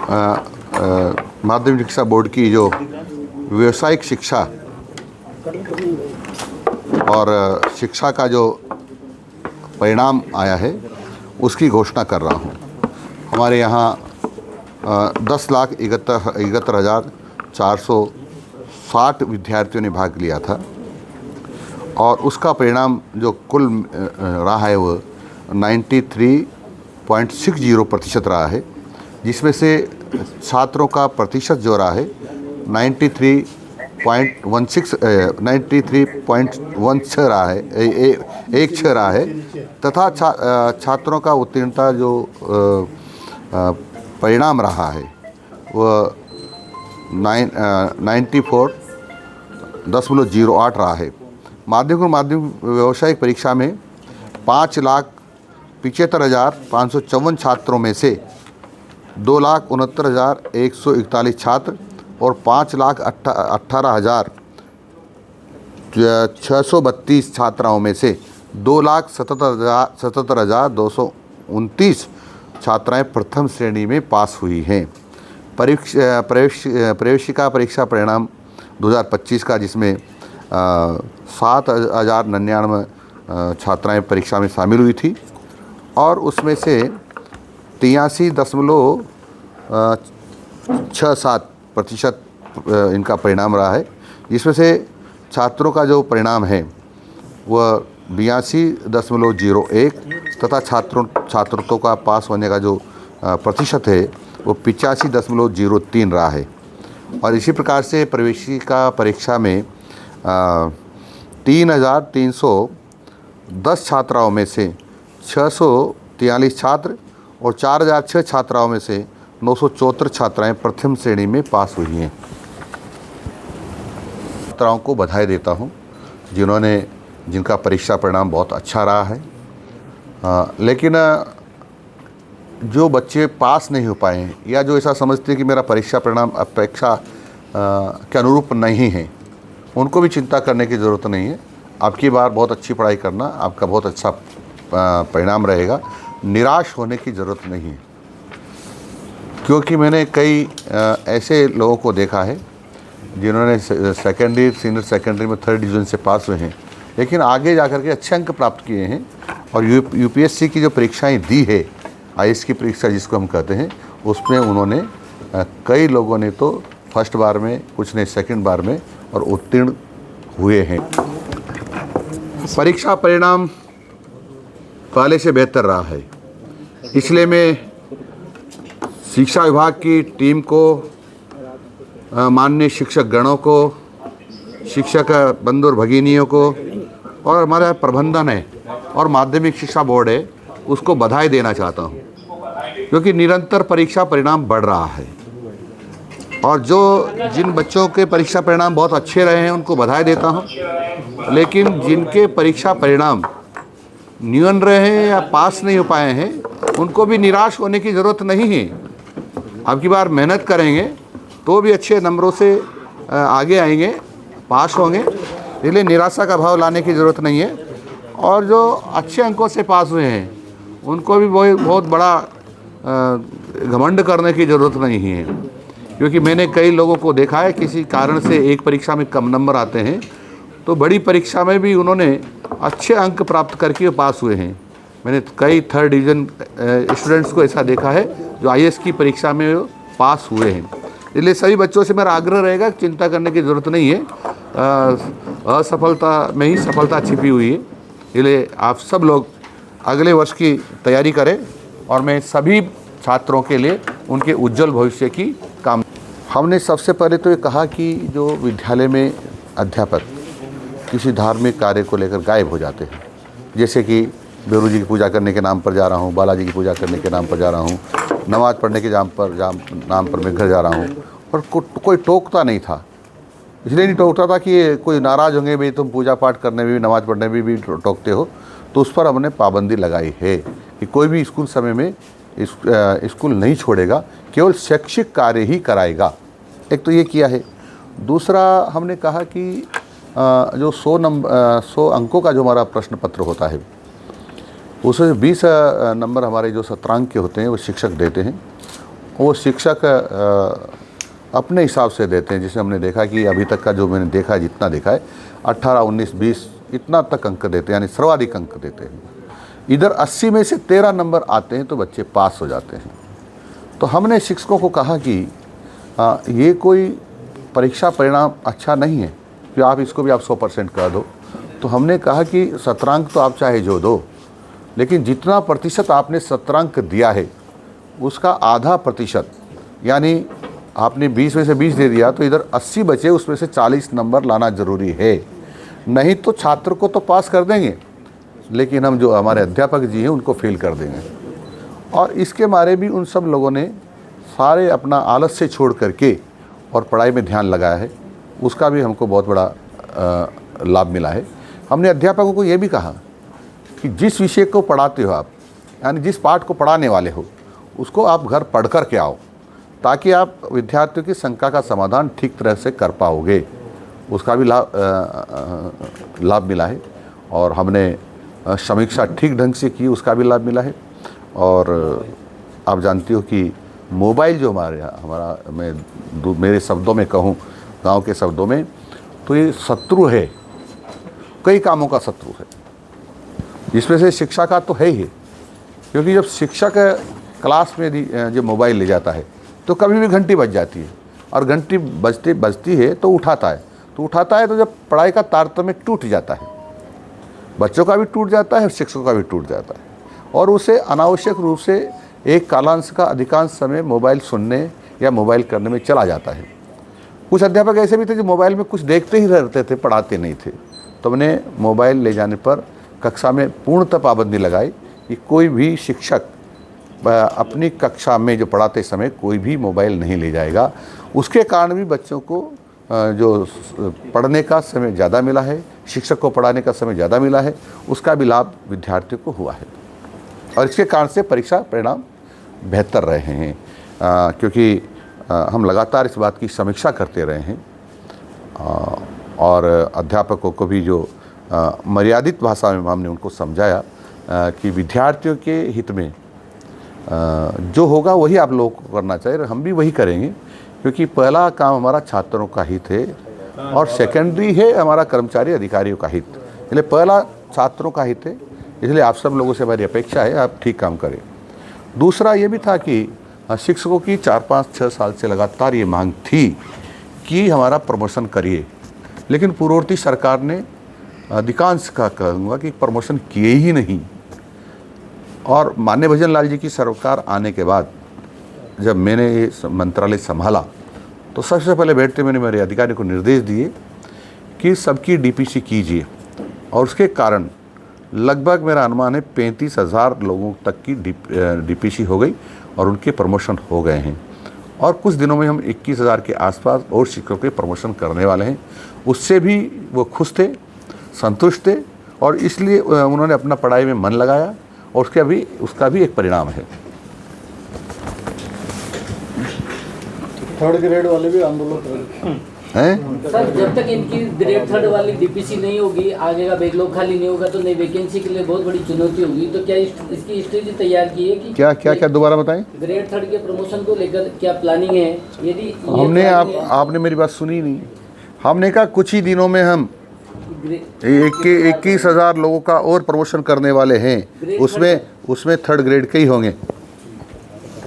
माध्यमिक शिक्षा बोर्ड की जो व्यावसायिक शिक्षा और शिक्षा का जो परिणाम आया है उसकी घोषणा कर रहा हूँ। हमारे यहाँ 10,71,460 विद्यार्थियों ने भाग लिया था और उसका परिणाम जो कुल रहा है वो 93.60% रहा है, जिसमें से छात्रों का प्रतिशत जो रहा है 93.16 रहा है, 16 रहा है तथा छात्रों का उत्तीर्णता जो परिणाम रहा है वह 94.08 रहा है। माध्यमिक और माध्यमिक व्यावसायिक परीक्षा में 5,75,554 छात्रों में से 2,69,141 छात्र और 5,18,632 छात्राओं में से 2,77,229 छात्राएं प्रथम श्रेणी में पास हुई हैं। प्रवेशिका परीक्षा परिणाम 2025 का, जिसमें 7,099 छात्राएं परीक्षा में शामिल हुई थी और उसमें से 83.67% इनका परिणाम रहा है, जिसमें से छात्रों का जो परिणाम है वह 82.01 तथा छात्रों का पास होने का जो प्रतिशत है वो 85.03 रहा है। और इसी प्रकार से प्रवेशिका परीक्षा में 3,310 छात्राओं में से 643 छात्र और 4,006 छात्राओं में से 974 छात्राएं प्रथम श्रेणी में पास हुई हैं। छात्राओं को बधाई देता हूं जिनका परीक्षा परिणाम बहुत अच्छा रहा है, लेकिन जो बच्चे पास नहीं हो पाए हैं या जो ऐसा समझते हैं कि मेरा परीक्षा परिणाम अपेक्षा के अनुरूप नहीं है, उनको भी चिंता करने की ज़रूरत नहीं है। आपकी बार बहुत अच्छी पढ़ाई करना, आपका बहुत अच्छा परिणाम रहेगा, निराश होने की ज़रूरत नहीं है। क्योंकि मैंने कई ऐसे लोगों को देखा है जिन्होंने सेकेंडरी, सीनियर सेकेंडरी में 3rd डिवीज़न से पास हुए हैं, लेकिन आगे जाकर के अच्छे अंक प्राप्त किए हैं और यूपीएससी की जो परीक्षाएं दी है, आईएएस की परीक्षा जिसको हम कहते हैं, उसमें उन्होंने कई लोगों ने तो फर्स्ट बार में, कुछ ने सेकंड बार में और उत्तीर्ण हुए हैं। परीक्षा परिणाम पहले से बेहतर रहा है, इसलिए मैं शिक्षा विभाग की टीम को, माननीय शिक्षक गणों को, शिक्षक बंधु और भगिनियों को और हमारा प्रबंधन है और माध्यमिक शिक्षा बोर्ड है उसको बधाई देना चाहता हूं, क्योंकि निरंतर परीक्षा परिणाम बढ़ रहा है। और जिन बच्चों के परीक्षा परिणाम बहुत अच्छे रहे हैं उनको बधाई देता हूं, लेकिन जिनके परीक्षा परिणाम न्यून रहे हैं या पास नहीं हो पाए हैं उनको भी निराश होने की ज़रूरत नहीं है। अब की बार मेहनत करेंगे तो भी अच्छे नंबरों से आगे आएंगे, पास होंगे, इसलिए निराशा का भाव लाने की ज़रूरत नहीं है। और जो अच्छे अंकों से पास हुए हैं उनको भी बहुत बड़ा घमंड करने की ज़रूरत नहीं है, क्योंकि मैंने कई लोगों को देखा है किसी कारण से एक परीक्षा में कम नंबर आते हैं तो बड़ी परीक्षा में भी उन्होंने अच्छे अंक प्राप्त करके पास हुए हैं। मैंने कई 3rd डिवीज़न स्टूडेंट्स को ऐसा देखा है जो आईएएस की परीक्षा में पास हुए हैं। इसलिए सभी बच्चों से मेरा आग्रह रहेगा, चिंता करने की ज़रूरत नहीं है, असफलता में ही सफलता छिपी हुई है। इसलिए आप सब लोग अगले वर्ष की तैयारी करें और मैं सभी छात्रों के लिए उनके उज्जवल भविष्य की काम। हमने सबसे पहले तो ये कहा कि जो विद्यालय में अध्यापक किसी धार्मिक कार्य को लेकर गायब हो जाते हैं, जैसे कि बेरू जी की पूजा करने के नाम पर जा रहा हूँ, बालाजी की पूजा करने के नाम पर जा रहा हूँ, नमाज़ पढ़ने के नाम पर मैं घर जा रहा हूँ, और कोई टोकता नहीं था। इसलिए नहीं टोकता था कि कोई नाराज़ होंगे, भाई तुम पूजा पाठ करने में भी, नमाज़ पढ़ने में भी टोकते हो, तो उस पर हमने पाबंदी लगाई है कि कोई भी स्कूल समय में स्कूल नहीं छोड़ेगा, केवल शैक्षिक कार्य ही कराएगा। एक तो ये किया है। दूसरा, हमने कहा कि जो 100 अंकों का जो हमारा प्रश्न पत्र होता है उसमें 20 नंबर हमारे जो सत्रांक के होते हैं वो शिक्षक देते हैं वो शिक्षक अपने हिसाब से देते हैं। जिसे हमने देखा कि अभी तक का जो मैंने देखा है, जितना देखा है 18, 19, 20 इतना तक अंक देते हैं, यानी सर्वाधिक अंक देते हैं। इधर 80 में से 13 नंबर आते हैं तो बच्चे पास हो जाते हैं। तो हमने शिक्षकों को कहा कि ये कोई परीक्षा परिणाम अच्छा नहीं है कि आप इसको भी आप 100% कर दो। तो हमने कहा कि शतरांक तो आप चाहे जो दो, लेकिन जितना प्रतिशत आपने शतरांक दिया है उसका आधा प्रतिशत, यानी आपने 20 में से 20 दे दिया तो इधर 80 बचे, उसमें से 40 नंबर लाना ज़रूरी है। नहीं तो छात्र को तो पास कर देंगे, लेकिन हम जो हमारे अध्यापक जी हैं उनको फेल कर देंगे। और इसके मारे भी उन सब लोगों ने सारे अपना आलस से छोड़ करके और पढ़ाई में ध्यान लगाया है। उसका भी हमको बहुत बड़ा लाभ मिला है। हमने अध्यापकों को ये भी कहा कि जिस विषय को पढ़ाते हो आप, यानी जिस पाठ को पढ़ाने वाले हो, उसको आप घर पढ़ कर के आओ, ताकि आप विद्यार्थियों की शंका का समाधान ठीक तरह से कर पाओगे। उसका भी लाभ मिला है। और हमने समीक्षा ठीक ढंग से की, उसका भी लाभ मिला है। और आप जानती हो कि मोबाइल जो हमारा मेरे शब्दों में कहूँ, गांव के शब्दों में, तो ये शत्रु है, कई कामों का शत्रु है। इसमें से शिक्षा का तो है ही, क्योंकि जब शिक्षक क्लास में जब मोबाइल ले जाता है तो कभी भी घंटी बज जाती है, और घंटी बजती है तो उठाता है, तो जब पढ़ाई का तारतम्य टूट जाता है, बच्चों का भी टूट जाता है और शिक्षकों का भी टूट जाता है। और उसे अनावश्यक रूप से एक कालांश का अधिकांश समय मोबाइल सुनने या मोबाइल करने में चला जाता है। कुछ अध्यापक ऐसे भी थे जो मोबाइल में कुछ देखते ही रहते थे, पढ़ाते नहीं थे। तो हमने मोबाइल ले जाने पर कक्षा में पूर्णतः पाबंदी लगाई कि कोई भी शिक्षक अपनी कक्षा में जो पढ़ाते समय कोई भी मोबाइल नहीं ले जाएगा। उसके कारण भी बच्चों को जो पढ़ने का समय ज़्यादा मिला है, शिक्षक को पढ़ाने का समय ज़्यादा मिला है, उसका भी लाभ विद्यार्थियों को हुआ है। और इसके कारण से परीक्षा परिणाम बेहतर रहे हैं, क्योंकि हम लगातार इस बात की समीक्षा करते रहे हैं। और अध्यापकों को भी जो मर्यादित भाषा में हमने उनको समझाया कि विद्यार्थियों के हित में जो होगा वही आप लोगों को करना चाहिए, और हम भी वही करेंगे, क्योंकि पहला काम हमारा छात्रों का हित है और सेकेंडरी है हमारा कर्मचारी अधिकारियों का हित। इसलिए पहला छात्रों का हित है, इसलिए आप सब लोगों से हमारी अपेक्षा है आप ठीक काम करें। दूसरा ये भी था कि शिक्षकों की 4, 5, 6 साल से लगातार ये मांग थी कि हमारा प्रमोशन करिए, लेकिन पूर्ववर्ती सरकार ने अधिकांश का कहूँगा कि प्रमोशन किए ही नहीं। और माननीय भजन लाल जी की सरकार आने के बाद जब मैंने ये मंत्रालय संभाला तो सबसे पहले बैठते मैंने मेरे अधिकारी को निर्देश दिए कि सबकी डीपीसी कीजिए, और उसके कारण लगभग मेरा अनुमान है 35,000 लोगों तक की डीपीसी हो गई और उनके प्रमोशन हो गए हैं। और कुछ दिनों में हम 21,000 के आसपास और शिक्षकों के प्रमोशन करने वाले हैं। उससे भी वो खुश थे, संतुष्ट थे, और इसलिए उन्होंने अपना पढ़ाई में मन लगाया, और उसका भी एक परिणाम है। थर्ड ग्रेड वाले भी आंदोलन कर रहे हैं सर। जब तक इनकी ग्रेड थर्ड वाली डीपीसी नहीं होगी, आगे का बैकलॉग खाली नहीं होगा, तो नई वैकेंसी के लिए बहुत बड़ी चुनौती होगी। तो क्या इसकी स्ट्रेटजी तैयार की है कि क्या दोबारा बताएं? ग्रेड थर्ड के प्रमोशन को लेकर क्या प्लानिंग है? यदि हमने आपने मेरी बात सुनी नहीं। हमने कहा कुछ ही दिनों में हम 21,000 लोगों का और प्रमोशन करने वाले हैं, उसमें थर्ड ग्रेड के ही होंगे।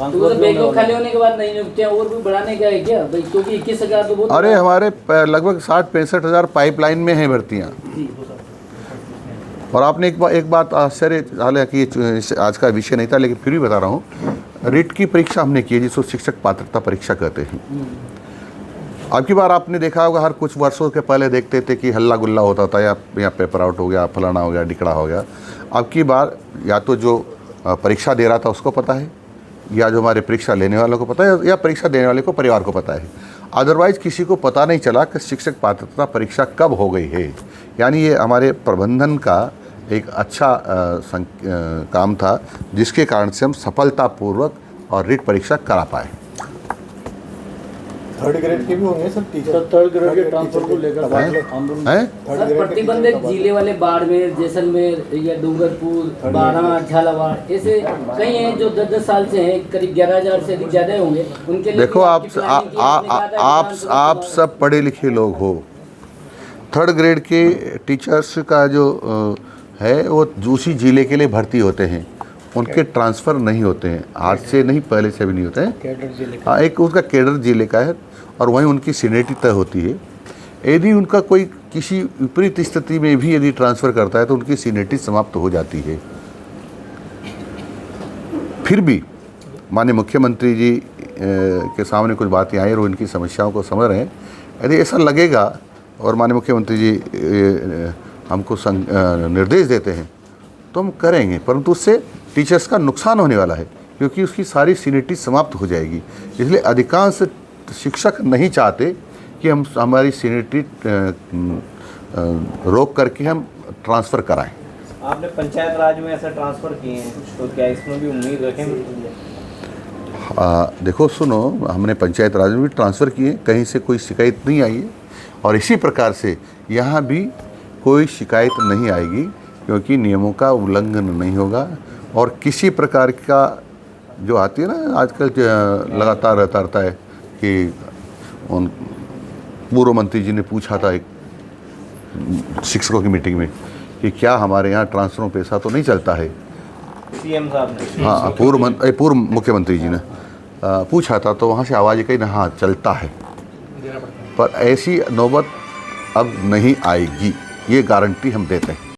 तो बैकलॉग खाली होने के बाद नहीं नियुक्तियां और भी बढ़ाने का है क्या भाई? क्योंकि 21,000 तो बहुत। अरे हमारे लगभग 60-65,000 पाइपलाइन में हैं भर्तियाँ। और आपने एक बात आश्चर्य, हालांकि आज का विषय नहीं था लेकिन फिर भी बता रहा हूँ, रिट की परीक्षा हमने की है जिसको शिक्षक पात्रता परीक्षा कहते हैं। अब की बार आपने देखा होगा, हर कुछ वर्षों के पहले देखते थे कि हल्ला गुल्ला होता था, या पेपर आउट हो गया, फलाना हो गया, डिकड़ा हो गया। अब की बार या तो जो परीक्षा दे रहा था उसको पता है, या जो हमारे परीक्षा लेने वालों को पता है, या परीक्षा देने वाले को परिवार को पता है। अदरवाइज़ किसी को पता नहीं चला कि शिक्षक पात्रता परीक्षा कब हो गई है। यानी ये हमारे प्रबंधन का एक अच्छा काम था, जिसके कारण से हम सफलतापूर्वक और रिट परीक्षा करा पाए। थर्ड ग्रेड के भी होंगे सर टीचर। थर्ड ग्रेड के ट्रांसफर को लेकर आंदोलन हैं सर प्रतिबंधित जिले वाले बाड़मेर, जैसलमेर या डूंगरपुर, बारां, झालावाड़ ऐसे कई हैं जो 10-10 साल से हैं, करीब 11,000 से अधिक ज़्यादा होंगे। उनके लिए देखो, आपकी प्लानिंग की है? आपने कहा था आप विधानसभा सब पढ़े लिखे लोग हो। थर्ड ग्रेड के टीचर्स का जो है वो दूसरी जिले के लिए भर्ती होते हैं, उनके ट्रांसफ़र नहीं होते हैं। आज से नहीं, पहले से भी नहीं होते हैं। कैडर जिले हाँ, एक उसका केडर जिले का है और वहीं उनकी सीनियरिटी तय होती है। यदि उनका कोई किसी विपरीत स्थिति में भी यदि ट्रांसफ़र करता है तो उनकी सीनियरिटी समाप्त हो जाती है। फिर भी माननीय मुख्यमंत्री जी के सामने कुछ बातें आई और उनकी समस्याओं को समझ रहे हैं। यदि ऐसा लगेगा और माननीय मुख्यमंत्री जी हमको निर्देश देते हैं तो हम करेंगे, परंतु उससे टीचर्स का नुकसान होने वाला है क्योंकि उसकी सारी सीनियरिटी समाप्त हो जाएगी। इसलिए अधिकांश शिक्षक नहीं चाहते कि हम हमारी सीनियरिटी रोक करके हम ट्रांसफ़र कराएं। आपने पंचायत राज में ऐसा ट्रांसफ़र किए हैं तो क्या इसमें भी उम्मीद रखें? देखो सुनो, हमने पंचायत राज में भी ट्रांसफ़र किए, कहीं से कोई शिकायत नहीं आई है और इसी प्रकार से यहाँ भी कोई शिकायत नहीं आएगी क्योंकि नियमों का उल्लंघन नहीं होगा। और किसी प्रकार का जो आती है ना आजकल लगातार रहता है कि उन पूर्व मंत्री जी ने पूछा था एक शिक्षकों की मीटिंग में कि क्या हमारे यहाँ ट्रांसफरों पैसा तो नहीं चलता है। सीएम साहब ने, हाँ, पूर्व मुख्यमंत्री जी ने पूछा था तो वहाँ से आवाज़ कही ना, हाँ चलता है, पर ऐसी नौबत अब नहीं आएगी, ये गारंटी हम देते हैं।